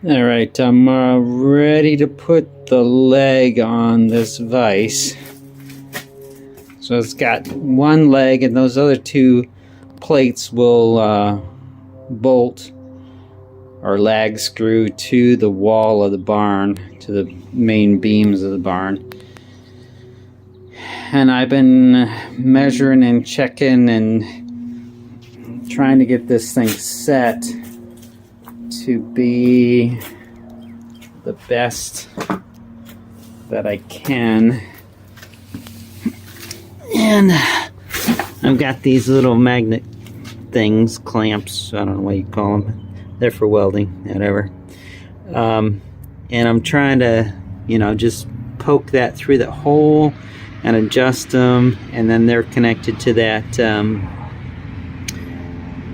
All right, I'm ready to put the leg on this vise. So it's got one leg, and those other two plates will bolt or lag screw to the wall of the barn, to the main beams of the barn. And I've been measuring and checking and trying to get this thing set to be the best that I can. And I've got these little magnet things, clamps, I don't know what you call them. They're for welding, whatever. And I'm trying to, just poke that through the hole and adjust them, and then they're connected to that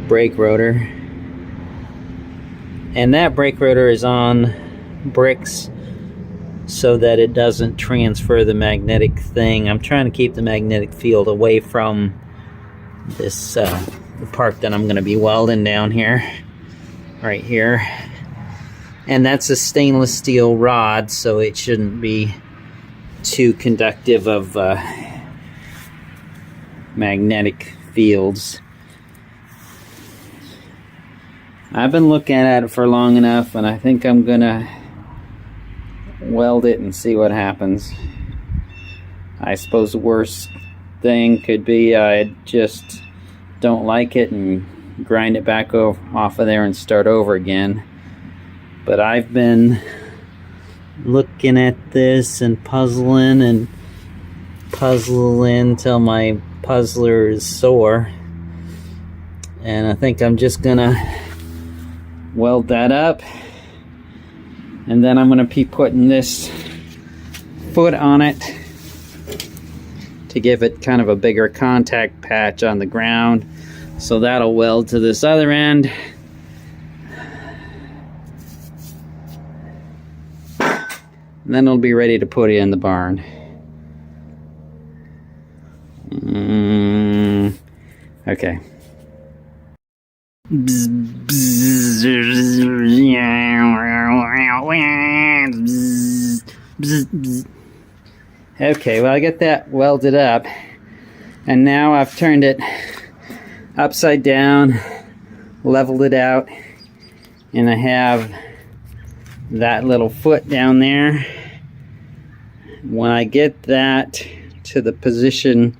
brake rotor. And that brake rotor is on bricks so that it doesn't transfer the magnetic thing. I'm trying to keep the magnetic field away from this the part that I'm going to be welding down here, right here. And that's a stainless steel rod, so it shouldn't be too conductive of magnetic fields. I've been looking at it for long enough, and I think I'm gonna weld it and see what happens. I suppose the worst thing could be I just don't like it and grind it back off of there and start over again. But I've been looking at this and puzzling till my puzzler is sore, and I think I'm just gonna weld that up, and then I'm gonna be putting this foot on it to give it kind of a bigger contact patch on the ground, so that'll weld to this other end. And then it'll be ready to put it in the barn. Okay. Okay, well, I get that welded up, and now I've turned it upside down, leveled it out, and I have that little foot down there. When I get that to the position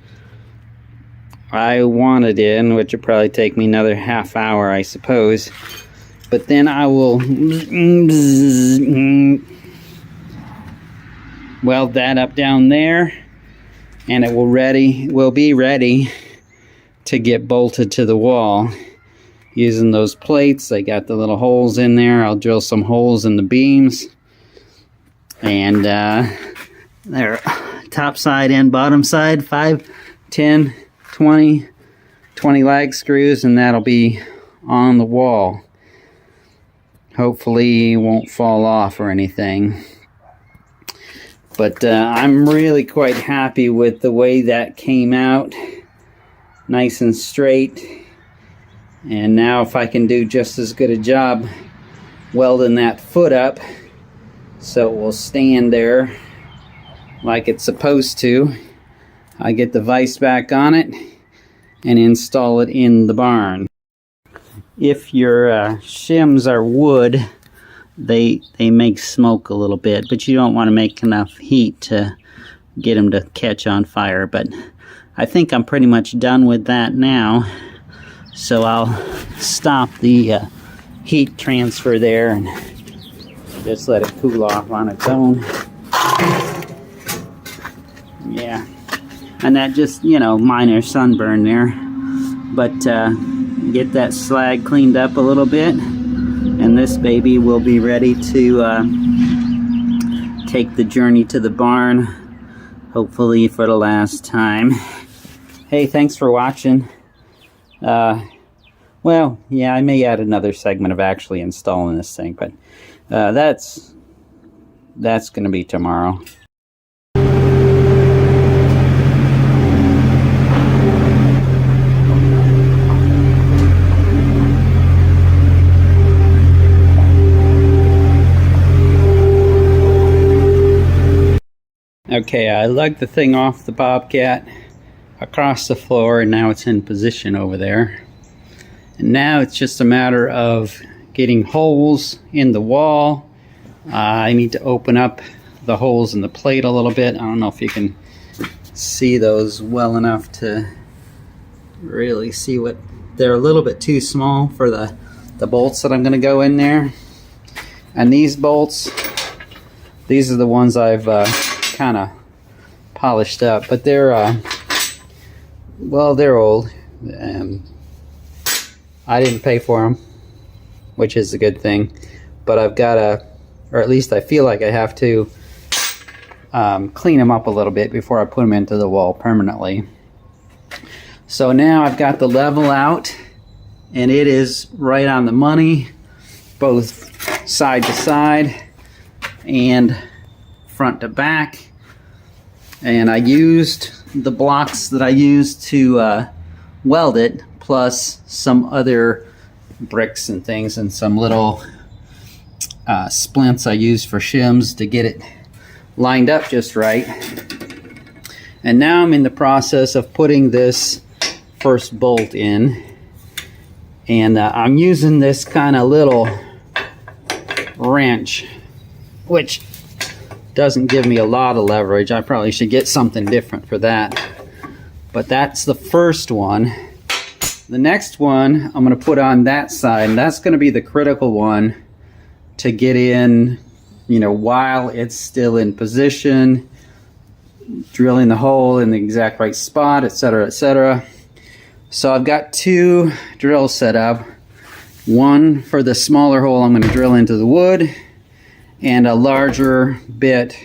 I want it in, which will probably take me another half hour, I suppose, but then I will weld that up down there, and it will be ready to get bolted to the wall using those plates. I got the little holes in there. I'll drill some holes in the beams, and they're top side and bottom side, 5, 10, 20 lag screws, and that'll be on the wall. Hopefully it won't fall off or anything. But I'm really quite happy with the way that came out. Nice and straight. And now if I can do just as good a job welding that foot up so it will stand there like it's supposed to, I get the vise back on it and install it in the barn. If your shims are wood, they make smoke a little bit, but you don't want to make enough heat to get them to catch on fire. But I think I'm pretty much done with that now, so I'll stop the heat transfer there and just let it cool off on its own. Yeah, and that just, minor sunburn there, but get that slag cleaned up a little bit, and this baby will be ready to take the journey to the barn, hopefully for the last time. Hey, thanks for watching. Well, yeah, I may add another segment of actually installing this thing, but that's going to be tomorrow. Okay, I lugged the thing off the Bobcat across the floor, and now it's in position over there. And now it's just a matter of getting holes in the wall. I need to open up the holes in the plate a little bit. I don't know if you can see those well enough to really see what... They're a little bit too small for the bolts that I'm going to go in there. And these bolts, these are the ones I've kind of polished up, but they're well, they're old. I didn't pay for them, which is a good thing, but I've got to, or at least I feel like I have to clean them up a little bit before I put them into the wall permanently. So now I've got the level out, and it is right on the money, both side to side and front to back. And I used the blocks that I used to weld it, plus some other bricks and things, and some little splints I used for shims to get it lined up just right. And now I'm in the process of putting this first bolt in, and I'm using this kind of little wrench, which doesn't give me a lot of leverage. I probably should get something different for that, but that's the first one. The next one I'm going to put on that side, and that's going to be the critical one to get in, you know, while it's still in position, drilling the hole in the exact right spot, etc., etc. So I've got two drills set up. One for the smaller hole I'm going to drill into the wood, and a larger bit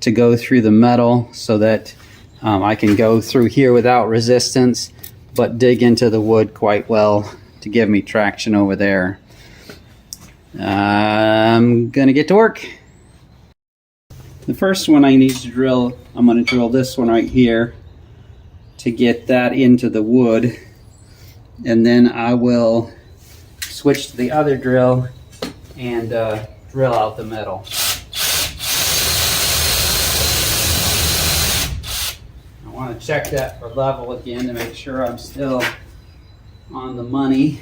to go through the metal so that I can go through here without resistance, but dig into the wood quite well to give me traction over there. I'm gonna get to work. The first one I need to drill, I'm gonna drill this one right here to get that into the wood, and then I will switch to the other drill and drill out the metal. I want to check that for level again to make sure I'm still on the money.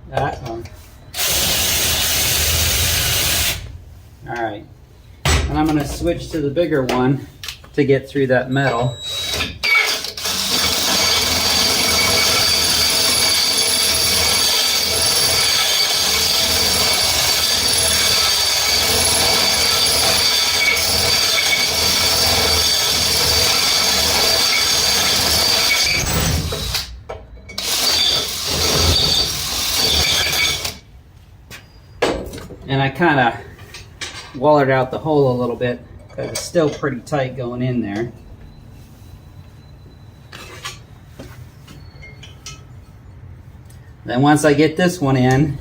That one. Alright, and I'm going to switch to the bigger one to get through that metal. And I kind of wallered out the hole a little bit because it's still pretty tight going in there. Then once I get this one in,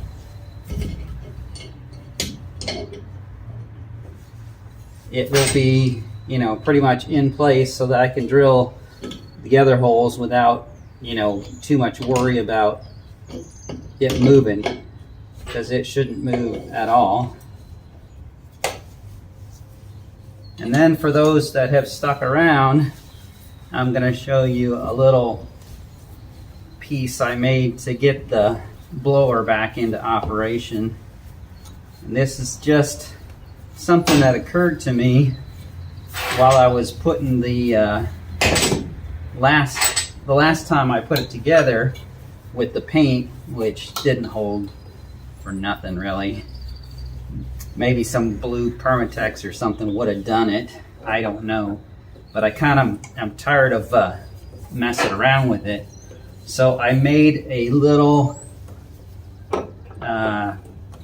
it will be, you know, pretty much in place so that I can drill the other holes without, you know, too much worry about it moving, because it shouldn't move at all. And then for those that have stuck around, I'm going to show you a little piece I made to get the blower back into operation. And this is just something that occurred to me while I was putting the last time I put it together with the paint, which didn't hold for nothing really. Maybe some blue Permatex or something would have done it. I don't know. But I'm tired of messing around with it. So I made a little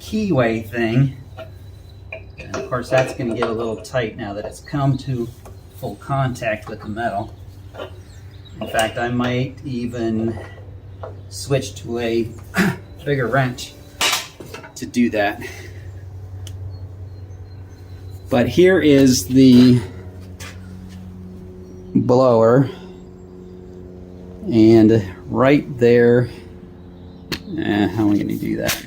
keyway thing. And of course that's going to get a little tight now that it's come to full contact with the metal. In fact, I might even switch to a bigger wrench not to do that. But here is the blower, and right there, how am I going to do that?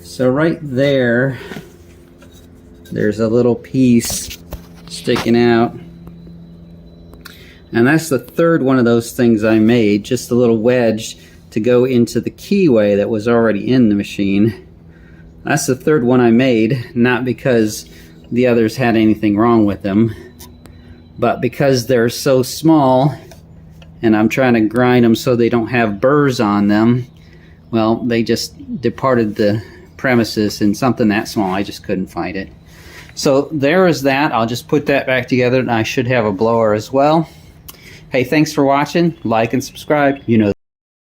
So right there, there's a little piece sticking out, and that's the third one of those things I made, just a little wedge to go into the keyway that was already in the machine. That's the third one I made, not because the others had anything wrong with them, but because they're so small and I'm trying to grind them so they don't have burrs on them. Well, they just departed the premises in something that small. I just couldn't find it. So there is that. I'll just put that back together, and I should have a blower as well. Hey, thanks for watching. Like and subscribe. You know